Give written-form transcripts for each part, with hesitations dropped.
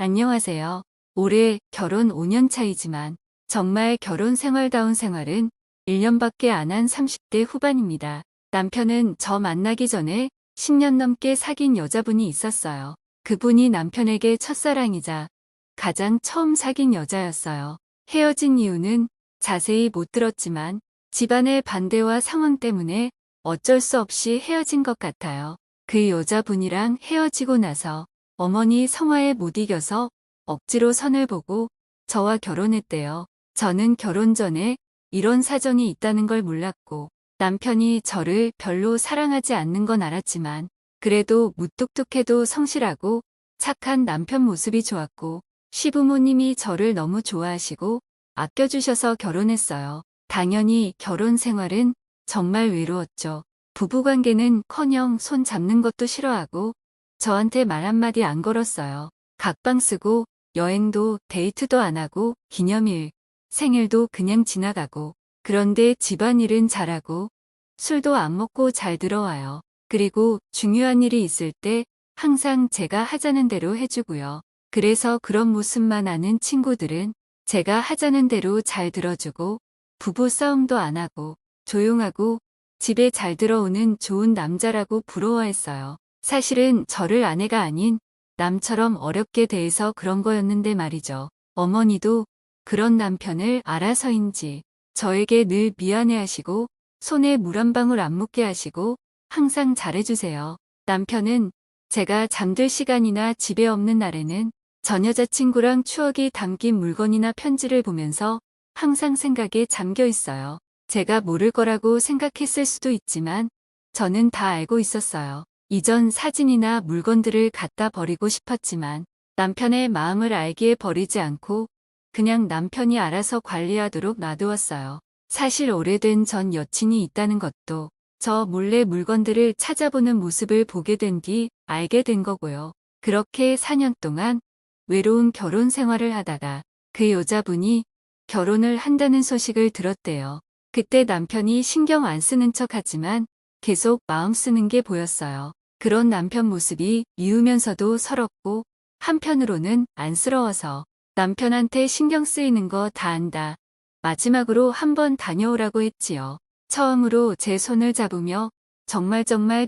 안녕하세요. 올해 결혼 5년 차이지만 정말 결혼 생활다운 생활은 1년밖에 안 한 30대 후반입니다. 남편은 저 만나기 전에 10년 넘게 사귄 여자분이 있었어요. 그분이 남편에게 첫사랑이자 가장 처음 사귄 여자였어요. 헤어진 이유는 자세히 못 들었지만 집안의 반대와 상황 때문에 어쩔 수 없이 헤어진 것 같아요. 그 여자분이랑 헤어지고 나서 어머니 성화에 못 이겨서 억지로 선을 보고 저와 결혼했대요. 저는 결혼 전에 이런 사정이 있다는 걸 몰랐고 남편이 저를 별로 사랑하지 않는 건 알았지만 그래도 무뚝뚝해도 성실하고 착한 남편 모습이 좋았고 시부모님이 저를 너무 좋아하시고 아껴주셔서 결혼했어요. 당연히 결혼 생활은 정말 외로웠죠. 부부관계는커녕 손 잡는 것도 싫어하고 저한테 말 한마디 안 걸었어요. 각방 쓰고 여행도 데이트도 안 하고 기념일, 생일도 그냥 지나가고 그런데 집안일은 잘하고 술도 안 먹고 잘 들어와요. 그리고 중요한 일이 있을 때 항상 제가 하자는 대로 해주고요. 그래서 그런 모습만 아는 친구들은 제가 하자는 대로 잘 들어주고 부부 싸움도 안 하고 조용하고 집에 잘 들어오는 좋은 남자라고 부러워했어요. 사실은 저를 아내가 아닌 남처럼 어렵게 대해서 그런 거였는데 말이죠. 어머니도 그런 남편을 알아서인지 저에게 늘 미안해하시고 손에 물 한 방울 안 묻게 하시고 항상 잘해주세요. 남편은 제가 잠들 시간이나 집에 없는 날에는 전 여자친구랑 추억이 담긴 물건이나 편지를 보면서 항상 생각에 잠겨 있어요. 제가 모를 거라고 생각했을 수도 있지만 저는 다 알고 있었어요. 이전 사진이나 물건들을 갖다 버리고 싶었지만 남편의 마음을 알기에 버리지 않고 그냥 남편이 알아서 관리하도록 놔두었어요. 사실 오래된 전 여친이 있다는 것도 저 몰래 물건들을 찾아보는 모습을 보게 된 뒤 알게 된 거고요. 그렇게 4년 동안 외로운 결혼 생활을 하다가 그 여자분이 결혼을 한다는 소식을 들었대요. 그때 남편이 신경 안 쓰는 척 하지만 계속 마음 쓰는 게 보였어요. 그런 남편 모습이 미우면서도 서럽고 한편으로는 안쓰러워서 남편한테 신경 쓰이는 거 다 안다. 마지막으로 한번 다녀오라고 했지요. 처음으로 제 손을 잡으며 정말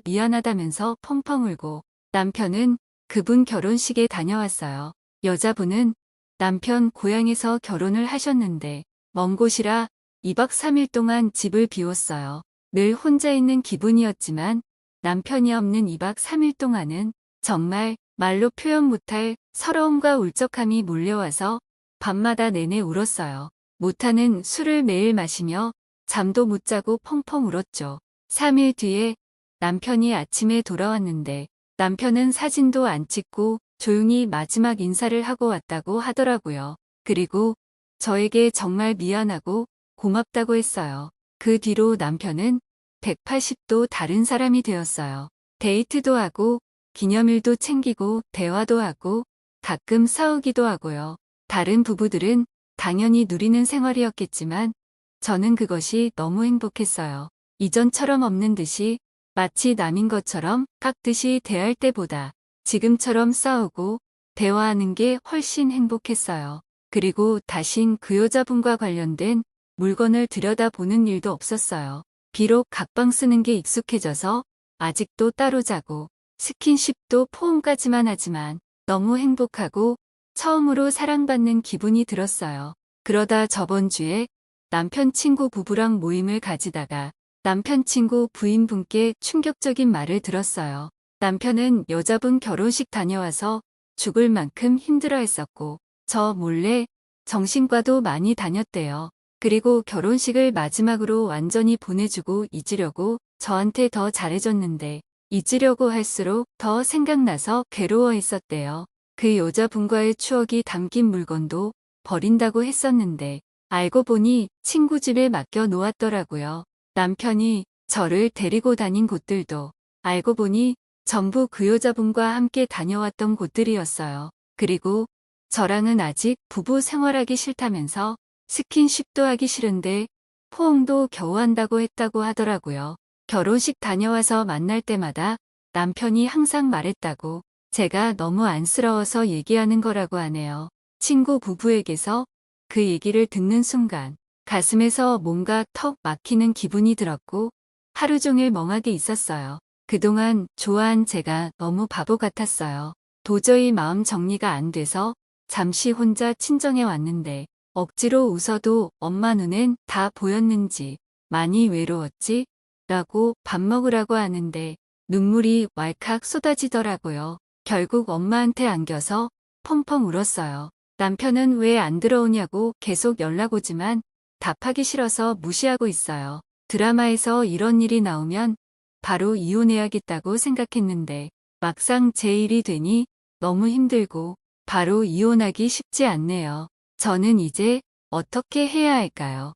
미안하다면서 펑펑 울고 남편은 그분 결혼식에 다녀왔어요. 여자분은 남편 고향에서 결혼을 하셨는데 먼 곳이라 2박 3일 동안 집을 비웠어요. 늘 혼자 있는 기분이었지만 남편이 없는 2박 3일 동안은 정말 말로 표현 못할 서러움과 울적함이 몰려와서 밤마다 내내 울었어요. 못하는 술을 매일 마시며 잠도 못 자고 펑펑 울었죠. 3일 뒤에 남편이 아침에 돌아왔는데 남편은 사진도 안 찍고 조용히 마지막 인사를 하고 왔다고 하더라고요. 그리고 저에게 정말 미안하고 고맙다고 했어요. 그 뒤로 남편은 180도 다른 사람이 되었어요. 데이트도 하고 기념일도 챙기고 대화도 하고 가끔 싸우기도 하고요. 다른 부부들은 당연히 누리는 생활이었겠지만 저는 그것이 너무 행복했어요. 이전처럼 없는 듯이 마치 남인 것처럼 깍듯이 대할 때보다 지금처럼 싸우고 대화하는 게 훨씬 행복했어요. 그리고 다신 그 여자분과 관련된 물건을 들여다보는 일도 없었어요. 비록 각방 쓰는 게 익숙해져서 아직도 따로 자고 스킨십도 포옹까지만 하지만 너무 행복하고 처음으로 사랑받는 기분이 들었어요. 그러다 저번 주에 남편 친구 부부랑 모임을 가지다가 남편 친구 부인분께 충격적인 말을 들었어요. 남편은 여자분 결혼식 다녀와서 죽을 만큼 힘들어했었고 저 몰래 정신과도 많이 다녔대요. 그리고 결혼식을 마지막으로 완전히 보내주고 잊으려고 저한테 더 잘해줬는데 잊으려고 할수록 더 생각나서 괴로워했었대요. 그 여자분과의 추억이 담긴 물건도 버린다고 했었는데 알고 보니 친구 집에 맡겨 놓았더라고요. 남편이 저를 데리고 다닌 곳들도 알고 보니 전부 그 여자분과 함께 다녀왔던 곳들이었어요. 그리고 저랑은 아직 부부 생활하기 싫다면서 스킨십도 하기 싫은데 포옹도 겨우 한다고 했다고 하더라고요. 결혼식 다녀와서 만날 때마다 남편이 항상 말했다고 제가 너무 안쓰러워서 얘기하는 거라고 하네요. 친구 부부에게서 그 얘기를 듣는 순간 가슴에서 뭔가 턱 막히는 기분이 들었고 하루 종일 멍하게 있었어요. 그동안 좋아한 제가 너무 바보 같았어요. 도저히 마음 정리가 안 돼서 잠시 혼자 친정에 왔는데 억지로 웃어도 엄마 눈엔 다 보였는지 많이 외로웠지? 라고 밥 먹으라고 하는데 눈물이 왈칵 쏟아지더라고요. 결국 엄마한테 안겨서 펑펑 울었어요. 남편은 왜 안 들어오냐고 계속 연락 오지만 답하기 싫어서 무시하고 있어요. 드라마에서 이런 일이 나오면 바로 이혼해야겠다고 생각했는데 막상 제 일이 되니 너무 힘들고 바로 이혼하기 쉽지 않네요. 저는 이제 어떻게 해야 할까요?